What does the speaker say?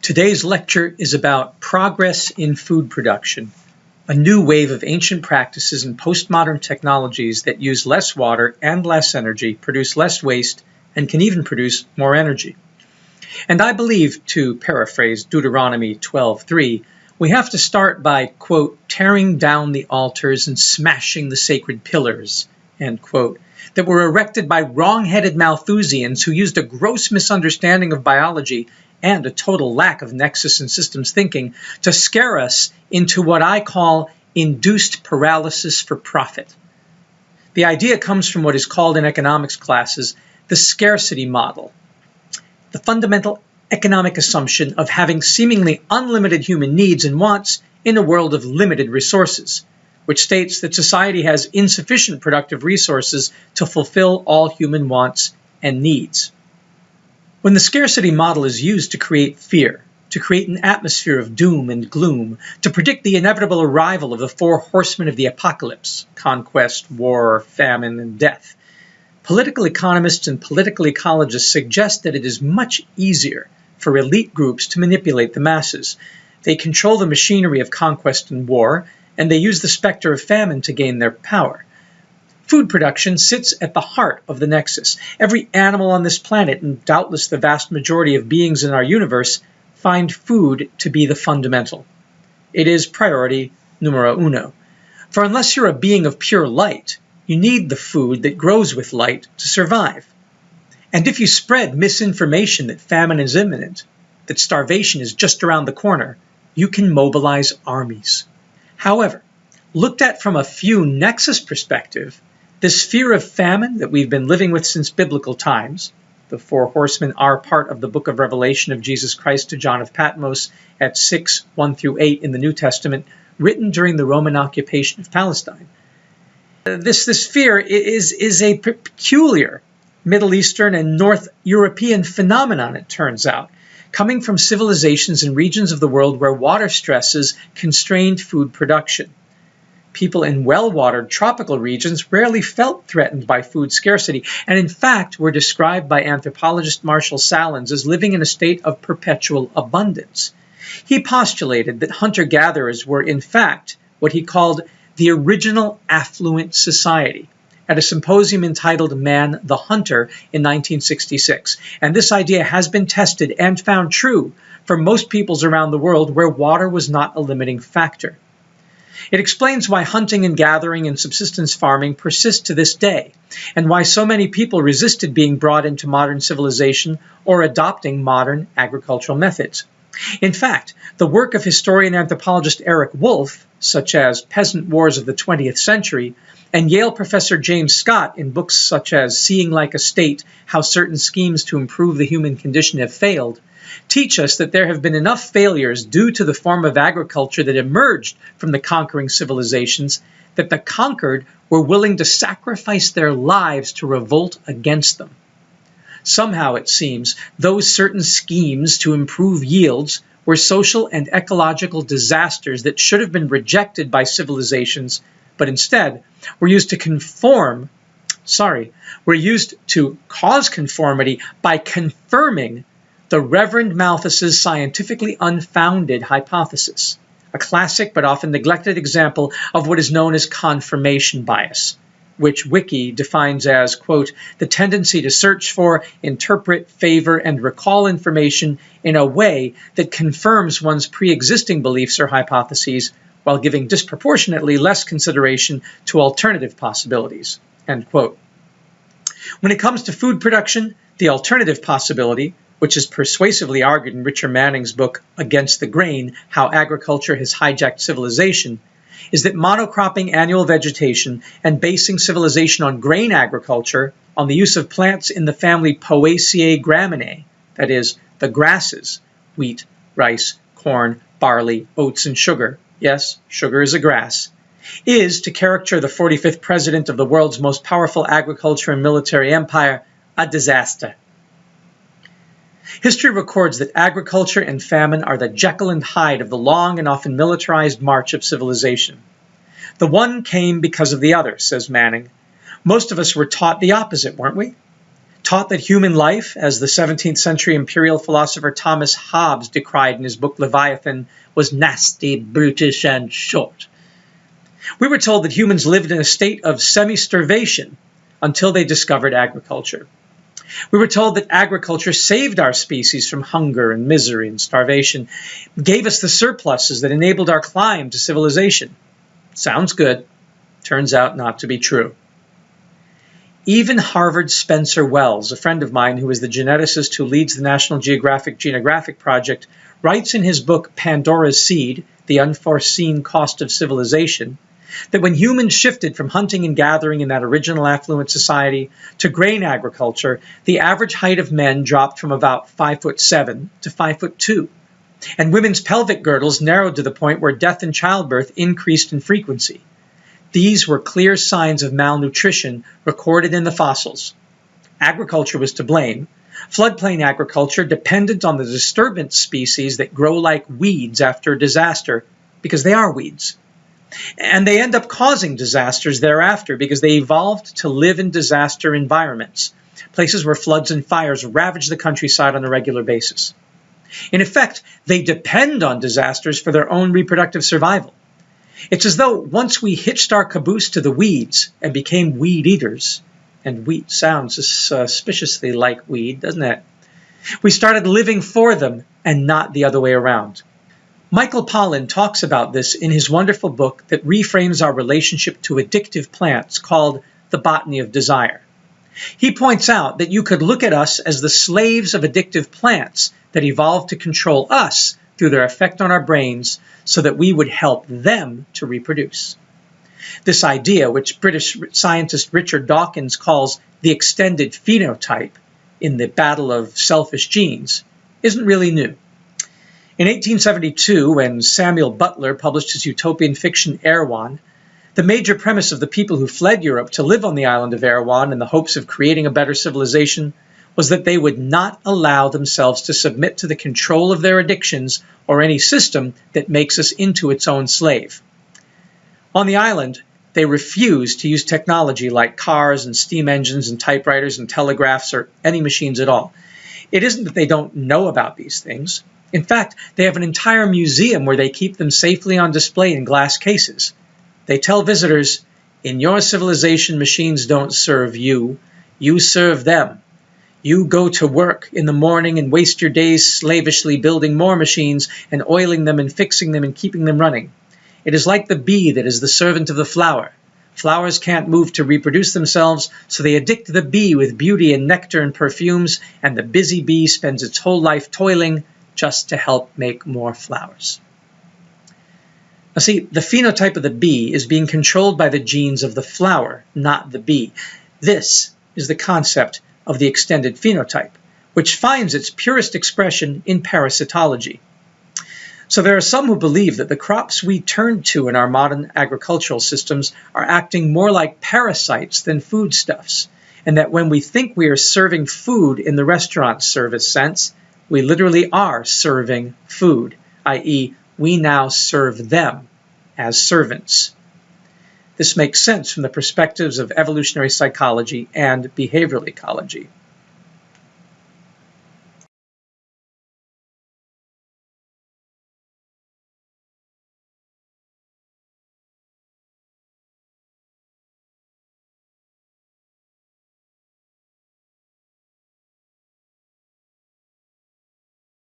Today's lecture is about progress in food production, a new wave of ancient practices and postmodern technologies that use less water and less energy, produce less waste, and can even produce more energy. And I believe, to paraphrase Deuteronomy 12:3, we have to start by, quote, tearing down the altars and smashing the sacred pillars, end quote, that were erected by wrong-headed Malthusians who used a gross misunderstanding of biology and a total lack of nexus and systems thinking to scare us into what I call induced paralysis for profit. The idea comes from what is called in economics classes the scarcity model, the fundamental economic assumption of having seemingly unlimited human needs and wants in a world of limited resources, which states that society has insufficient productive resources to fulfill all human wants and needs. When the scarcity model is used to create fear, to create an atmosphere of doom and gloom, to predict the inevitable arrival of the Four Horsemen of the apocalypse, conquest, war, famine, and death, political economists and political ecologists suggest that it is much easier for elite groups to manipulate the masses. They control the machinery of conquest and war, and they use the specter of famine to gain their power. Food production sits at the heart of the Nexus. Every animal on this planet, and doubtless the vast majority of beings in our universe, find food to be the fundamental. It is priority numero uno. For unless you're a being of pure light, you need the food that grows with light to survive. And if you spread misinformation that famine is imminent, that starvation is just around the corner, you can mobilize armies. However, looked at from a few Nexus perspective, this fear of famine that we've been living with since biblical times, the Four Horsemen are part of the book of Revelation of Jesus Christ to John of Patmos at 6:1-8 in the New Testament, written during the Roman occupation of Palestine. This fear is a peculiar Middle Eastern and North European phenomenon, it turns out, coming from civilizations in regions of the world where water stresses constrained food production. People in well-watered tropical regions rarely felt threatened by food scarcity, and in fact were described by anthropologist Marshall Salins as living in a state of perpetual abundance. He postulated that hunter-gatherers were in fact what he called the original affluent society at a symposium entitled Man the Hunter in 1966. And this idea has been tested and found true for most peoples around the world where water was not a limiting factor. It explains why hunting and gathering and subsistence farming persist to this day, and why so many people resisted being brought into modern civilization or adopting modern agricultural methods. In fact, the work of historian anthropologist Eric Wolfe, such as Peasant Wars of the 20th Century, and Yale professor James Scott in books such as Seeing Like a State, How Certain Schemes to Improve the Human Condition Have Failed, teach us that there have been enough failures due to the form of agriculture that emerged from the conquering civilizations that the conquered were willing to sacrifice their lives to revolt against them. Somehow, it seems, those certain schemes to improve yields were social and ecological disasters that should have been rejected by civilizations, but instead were used to cause conformity by confirming the Reverend Malthus's scientifically unfounded hypothesis, a classic but often neglected example of what is known as confirmation bias, which Wiki defines as, quote, the tendency to search for, interpret, favor, and recall information in a way that confirms one's pre-existing beliefs or hypotheses while giving disproportionately less consideration to alternative possibilities, end quote. When it comes to food production, the alternative possibility, which is persuasively argued in Richard Manning's book Against the Grain, How Agriculture Has Hijacked Civilization, is that monocropping annual vegetation and basing civilization on grain agriculture, on the use of plants in the family Poaceae graminae, that is, the grasses, wheat, rice, corn, barley, oats, and sugar, yes, sugar is a grass, is, to caricature the 45th president of the world's most powerful agriculture and military empire, a disaster. History records that agriculture and famine are the Jekyll and Hyde of the long and often militarized march of civilization. The one came because of the other, says Manning. Most of us were taught the opposite, weren't we? taught that human life, as the 17th century imperial philosopher Thomas Hobbes decried in his book Leviathan, was nasty, brutish, and short. We were told that humans lived in a state of semi-starvation until they discovered agriculture. We were told that agriculture saved our species from hunger and misery and starvation, gave us the surpluses that enabled our climb to civilization. Sounds good. Turns out not to be true. Even Harvard's Spencer Wells, a friend of mine who is the geneticist who leads the National Geographic Genographic Project, writes in his book Pandora's Seed, The Unforeseen Cost of Civilization, that when humans shifted from hunting and gathering in that original affluent society to grain agriculture, the average height of men dropped from about 5'7" to 5'2", and women's pelvic girdles narrowed to the point where death in childbirth increased in frequency. These were clear signs of malnutrition recorded in the fossils. Agriculture was to blame. Floodplain agriculture dependent on the disturbance species that grow like weeds after a disaster, because they are weeds. And they end up causing disasters thereafter because they evolved to live in disaster environments, places where floods and fires ravage the countryside on a regular basis. In effect, they depend on disasters for their own reproductive survival. It's as though once we hitched our caboose to the weeds and became weed eaters, and wheat sounds suspiciously like weed, doesn't it? We started living for them and not the other way around. Michael Pollan talks about this in his wonderful book that reframes our relationship to addictive plants called The Botany of Desire. He points out that you could look at us as the slaves of addictive plants that evolved to control us through their effect on our brains so that we would help them to reproduce. This idea, which British scientist Richard Dawkins calls the extended phenotype in the battle of selfish genes, isn't really new. In 1872, when Samuel Butler published his utopian fiction Erewhon, the major premise of the people who fled Europe to live on the island of Erewhon in the hopes of creating a better civilization was that they would not allow themselves to submit to the control of their addictions or any system that makes us into its own slave. On the island, they refused to use technology like cars and steam engines and typewriters and telegraphs or any machines at all. It isn't that they don't know about these things. In fact, they have an entire museum where they keep them safely on display in glass cases. They tell visitors, in your civilization, machines don't serve you, you serve them. You go to work in the morning and waste your days slavishly building more machines and oiling them and fixing them and keeping them running. It is like the bee that is the servant of the flower. Flowers can't move to reproduce themselves, so they addict the bee with beauty and nectar and perfumes, and the busy bee spends its whole life toiling just to help make more flowers. Now see, the phenotype of the bee is being controlled by the genes of the flower, not the bee. This is the concept of the extended phenotype, which finds its purest expression in parasitology. So there are some who believe that the crops we turn to in our modern agricultural systems are acting more like parasites than foodstuffs, and that when we think we are serving food in the restaurant service sense, we literally are serving food, i.e., we now serve them as servants. This makes sense from the perspectives of evolutionary psychology and behavioral ecology.